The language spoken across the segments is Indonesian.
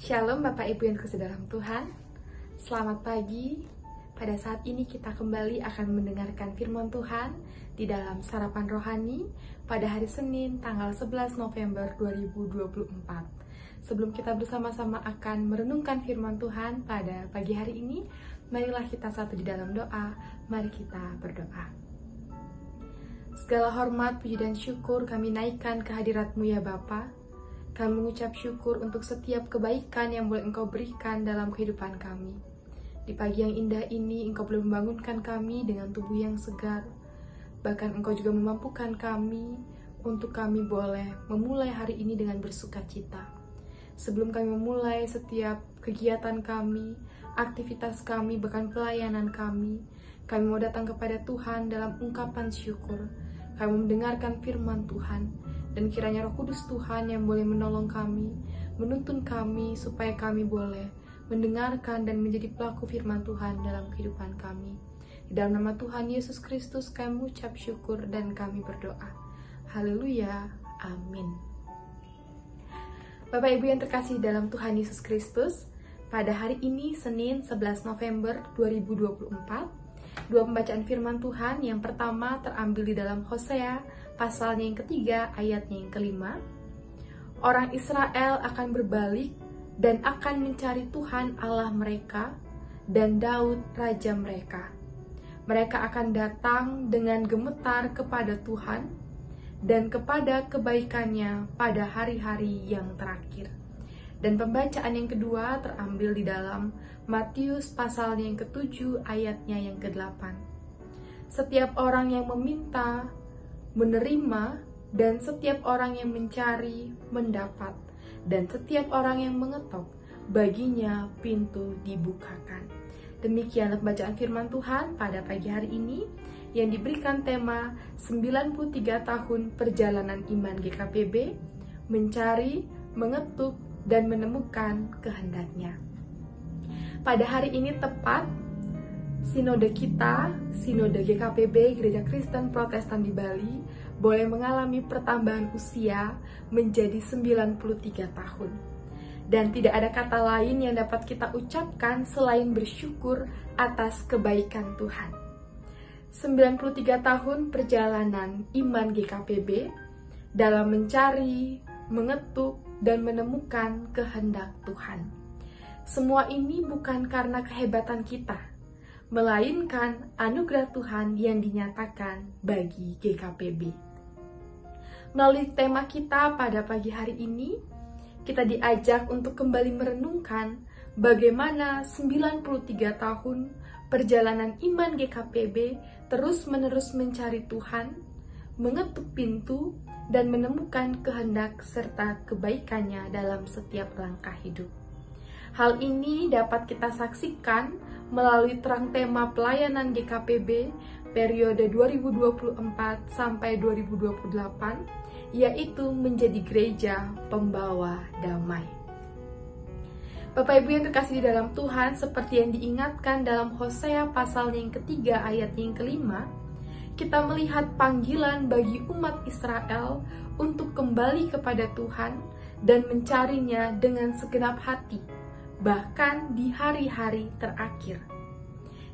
Shalom Bapak Ibu yang terkasih dalam Tuhan. Selamat pagi. Pada saat ini kita kembali akan mendengarkan firman Tuhan di dalam Sarapan Rohani pada hari Senin tanggal 11 November 2024. Sebelum kita bersama-sama akan merenungkan firman Tuhan pada pagi hari ini, marilah kita satu di dalam doa. Mari kita berdoa. Segala hormat, puji dan syukur kami naikkan ke hadirat-Mu ya Bapa. Kami mengucap syukur untuk setiap kebaikan yang boleh Engkau berikan dalam kehidupan kami. Di pagi yang indah ini, Engkau boleh membangunkan kami dengan tubuh yang segar. Bahkan Engkau juga memampukan kami untuk kami boleh memulai hari ini dengan bersukacita. Sebelum kami memulai setiap kegiatan kami, aktivitas kami, bahkan pelayanan kami mau datang kepada Tuhan dalam ungkapan syukur. Kami mendengarkan firman Tuhan, dan kiranya Roh Kudus Tuhan yang boleh menolong kami, menuntun kami supaya kami boleh mendengarkan dan menjadi pelaku firman Tuhan dalam kehidupan kami. Di dalam nama Tuhan Yesus Kristus kami mengucap syukur dan kami berdoa. Haleluya, amin. Bapak Ibu yang terkasih dalam Tuhan Yesus Kristus, pada hari ini Senin 11 November 2024, dua pembacaan firman Tuhan. Yang pertama terambil di dalam Hosea pasalnya yang ketiga ayatnya yang kelima. Orang Israel akan berbalik dan akan mencari Tuhan Allah mereka dan Daud raja mereka. Mereka akan datang dengan gemetar kepada Tuhan dan kepada kebaikannya pada hari-hari yang terakhir. Dan pembacaan yang kedua terambil di dalam Matius pasalnya yang ke-7 ayatnya yang ke-8. Setiap orang yang meminta, menerima, dan setiap orang yang mencari, mendapat. Dan setiap orang yang mengetok, baginya pintu dibukakan. Demikianlah pembacaan firman Tuhan pada pagi hari ini yang diberikan tema 93 tahun perjalanan iman GKPB, mencari, mengetuk, dan menemukan kehendaknya. Pada hari ini tepat sinode kita, sinode GKPB Gereja Kristen Protestan di Bali, boleh mengalami pertambahan usia menjadi 93 tahun. Dan tidak ada kata lain yang dapat kita ucapkan selain bersyukur atas kebaikan Tuhan. 93 tahun perjalanan iman GKPB dalam mencari, mengetuk, dan menemukan kehendak Tuhan. Semua ini bukan karena kehebatan kita, melainkan anugerah Tuhan yang dinyatakan bagi GKPB. Melalui tema kita pada pagi hari ini, kita diajak untuk kembali merenungkan bagaimana 93 tahun perjalanan iman GKPB terus-menerus mencari Tuhan, mengetuk pintu, dan menemukan kehendak serta kebaikannya dalam setiap langkah hidup. Hal ini dapat kita saksikan melalui terang tema pelayanan GKPB periode 2024 sampai 2028, yaitu menjadi gereja pembawa damai. Bapak Ibu yang terkasih di dalam Tuhan, seperti yang diingatkan dalam Hosea pasalnya yang ketiga ayatnya yang kelima, kita melihat panggilan bagi umat Israel untuk kembali kepada Tuhan dan mencarinya dengan segenap hati, bahkan di hari-hari terakhir.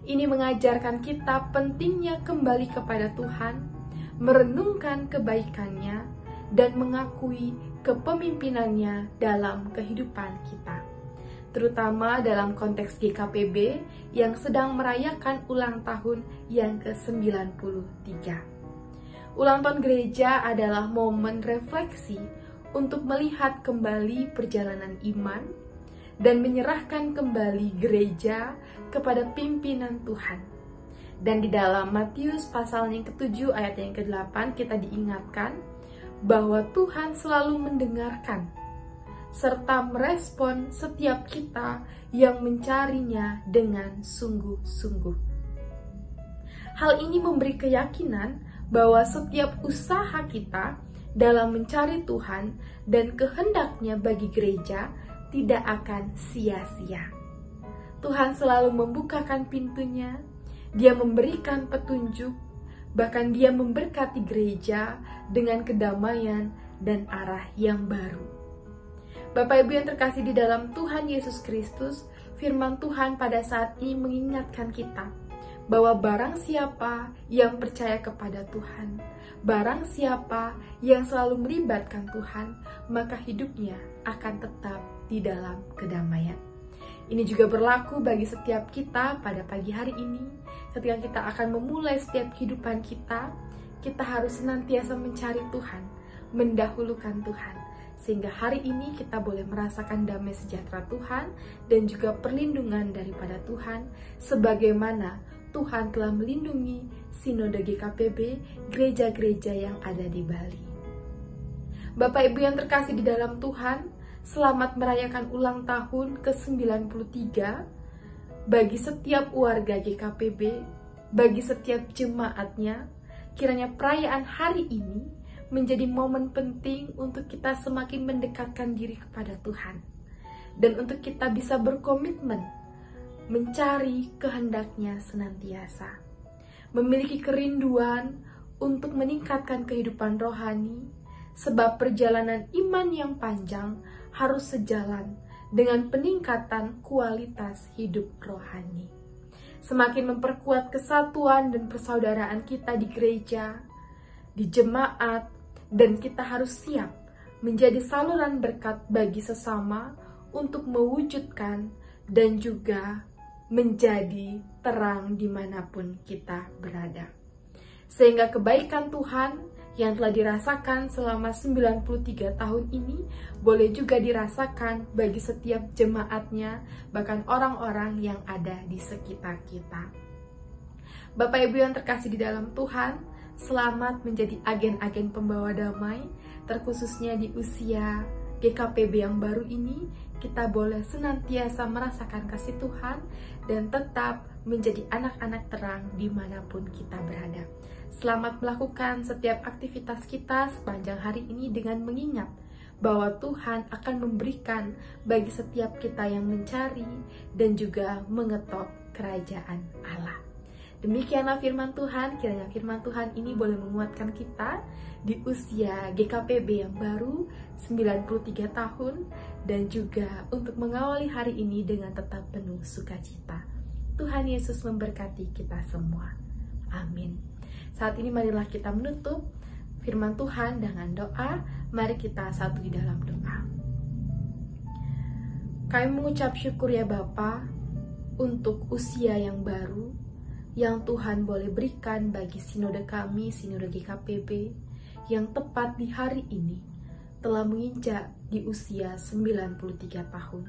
Ini mengajarkan kita pentingnya kembali kepada Tuhan, merenungkan kebaikannya, dan mengakui kepemimpinannya dalam kehidupan kita. Terutama dalam konteks GKPB yang sedang merayakan ulang tahun yang ke-93. Ulang tahun gereja adalah momen refleksi untuk melihat kembali perjalanan iman dan menyerahkan kembali gereja kepada pimpinan Tuhan. Dan di dalam Matius pasal yang ke-7 ayat yang ke-8 kita diingatkan bahwa Tuhan selalu mendengarkan serta merespon setiap kita yang mencarinya dengan sungguh-sungguh. Hal ini memberi keyakinan bahwa setiap usaha kita dalam mencari Tuhan dan kehendaknya bagi gereja tidak akan sia-sia. Tuhan selalu membukakan pintunya, Dia memberikan petunjuk, bahkan Dia memberkati gereja dengan kedamaian dan arah yang baru. Bapak Ibu yang terkasih di dalam Tuhan Yesus Kristus, firman Tuhan pada saat ini mengingatkan kita bahwa barang siapa yang percaya kepada Tuhan, barang siapa yang selalu melibatkan Tuhan, maka hidupnya akan tetap di dalam kedamaian. Ini juga berlaku bagi setiap kita pada pagi hari ini. Ketika kita akan memulai setiap kehidupan kita harus senantiasa mencari Tuhan, mendahulukan Tuhan, sehingga hari ini kita boleh merasakan damai sejahtera Tuhan dan juga perlindungan daripada Tuhan, sebagaimana Tuhan telah melindungi Sinode GKPB, gereja-gereja yang ada di Bali. Bapak Ibu yang terkasih di dalam Tuhan, selamat merayakan ulang tahun ke-93 bagi setiap warga GKPB, bagi setiap jemaatnya. Kiranya perayaan hari ini menjadi momen penting untuk kita semakin mendekatkan diri kepada Tuhan, dan untuk kita bisa berkomitmen mencari kehendaknya senantiasa, memiliki kerinduan untuk meningkatkan kehidupan rohani, sebab perjalanan iman yang panjang harus sejalan dengan peningkatan kualitas hidup rohani. Semakin memperkuat kesatuan dan persaudaraan kita di gereja, di jemaat, dan kita harus siap menjadi saluran berkat bagi sesama untuk mewujudkan dan juga menjadi terang dimanapun kita berada. Sehingga kebaikan Tuhan yang telah dirasakan selama 93 tahun ini boleh juga dirasakan bagi setiap jemaatnya, bahkan orang-orang yang ada di sekitar kita. Bapak Ibu yang terkasih di dalam Tuhan, selamat menjadi agen-agen pembawa damai, terkhususnya di usia GKPB yang baru ini. Kita boleh senantiasa merasakan kasih Tuhan dan tetap menjadi anak-anak terang dimanapun kita berada. Selamat melakukan setiap aktivitas kita sepanjang hari ini dengan mengingat bahwa Tuhan akan memberikan bagi setiap kita yang mencari dan juga mengetok kerajaan Allah. Demikianlah firman Tuhan. Kiranya firman Tuhan ini boleh menguatkan kita di usia GKPB yang baru 93 tahun, dan juga untuk mengawali hari ini dengan tetap penuh sukacita. Tuhan Yesus memberkati kita semua. Amin. Saat ini marilah kita menutup firman Tuhan dengan doa. Mari kita satu di dalam doa. Kami mengucap syukur ya Bapa untuk usia yang baru yang Tuhan boleh berikan bagi sinode kami, sinode GKPB, yang tepat di hari ini telah menginjak di usia 93 tahun.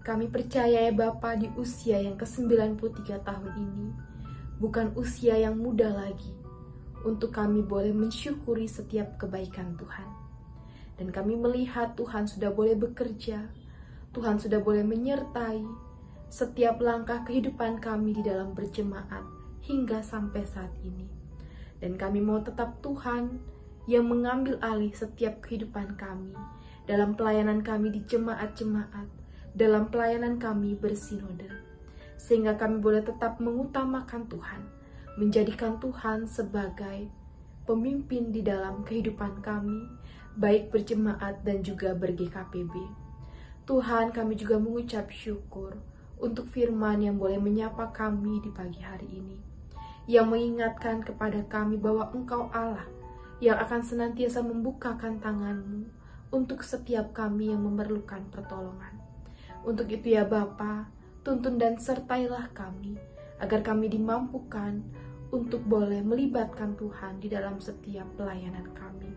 Kami percaya ya Bapa, di usia yang ke-93 tahun ini bukan usia yang mudah lagi untuk kami boleh mensyukuri setiap kebaikan Tuhan. Dan kami melihat Tuhan sudah boleh bekerja, Tuhan sudah boleh menyertai setiap langkah kehidupan kami di dalam berjemaat hingga sampai saat ini. Dan kami mau tetap Tuhan yang mengambil alih setiap kehidupan kami, dalam pelayanan kami di jemaat-jemaat, dalam pelayanan kami bersinode. Sehingga kami boleh tetap mengutamakan Tuhan, menjadikan Tuhan sebagai pemimpin di dalam kehidupan kami, baik berjemaat dan juga ber-GKPB. Tuhan, kami juga mengucap syukur untuk firman yang boleh menyapa kami di pagi hari ini, yang mengingatkan kepada kami bahwa Engkau Allah yang akan senantiasa membukakan tangan-Mu untuk setiap kami yang memerlukan pertolongan. Untuk itu ya Bapa, tuntun dan sertailah kami, agar kami dimampukan untuk boleh melibatkan Tuhan di dalam setiap pelayanan kami.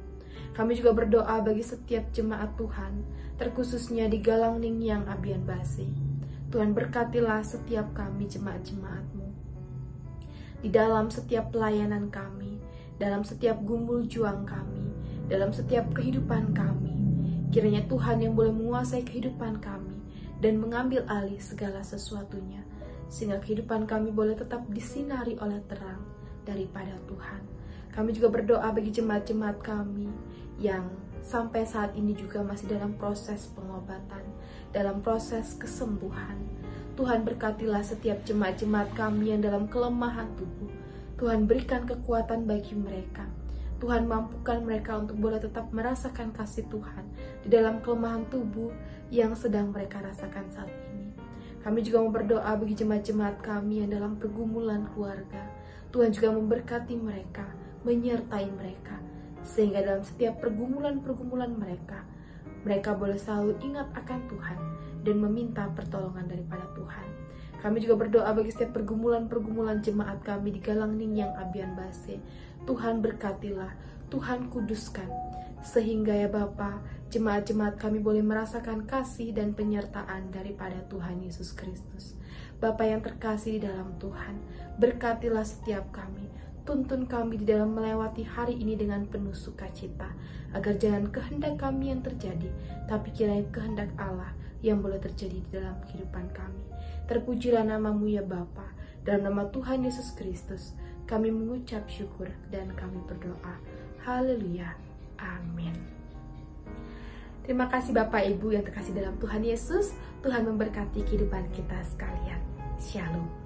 Kami juga berdoa bagi setiap jemaat Tuhan, terkhususnya di Galang Ningyang Abian Base. Tuhan berkatilah setiap kami jemaat-jemaat-Mu di dalam setiap pelayanan kami, dalam setiap gumul juang kami, dalam setiap kehidupan kami. Kiranya Tuhan yang boleh menguasai kehidupan kami dan mengambil alih segala sesuatunya, sehingga kehidupan kami boleh tetap disinari oleh terang daripada Tuhan. Kami juga berdoa bagi jemaat-jemaat kami yang sampai saat ini juga masih dalam proses pengobatan, dalam proses kesembuhan. Tuhan berkatilah setiap jemaat-jemaat kami yang dalam kelemahan tubuh. Tuhan berikan kekuatan bagi mereka, Tuhan, mampukan mereka untuk boleh tetap merasakan kasih Tuhan di dalam kelemahan tubuh yang sedang mereka rasakan saat ini. Kami juga mau berdoa bagi jemaat-jemaat kami yang dalam pergumulan keluarga. Tuhan juga memberkati mereka, menyertai mereka, sehingga dalam setiap pergumulan-pergumulan mereka boleh selalu ingat akan Tuhan dan meminta pertolongan daripada Tuhan. Kami juga berdoa bagi setiap pergumulan-pergumulan jemaat kami di Galang Ningyang Abian Base. Tuhan berkatilah, Tuhan kuduskan, sehingga ya Bapa, jemaat-jemaat kami boleh merasakan kasih dan penyertaan daripada Tuhan Yesus Kristus. Bapa yang terkasih di dalam Tuhan, berkatilah setiap kami, tuntun kami di dalam melewati hari ini dengan penuh sukacita, agar jangan kehendak kami yang terjadi, tapi kiranya kehendak Allah yang boleh terjadi di dalam kehidupan kami. Terpujilah nama-Mu ya Bapa, dalam nama Tuhan Yesus Kristus, kami mengucap syukur dan kami berdoa. Haleluya. Amin. Terima kasih Bapak Ibu yang terkasih dalam Tuhan Yesus. Tuhan memberkati kehidupan kita sekalian. Shalom.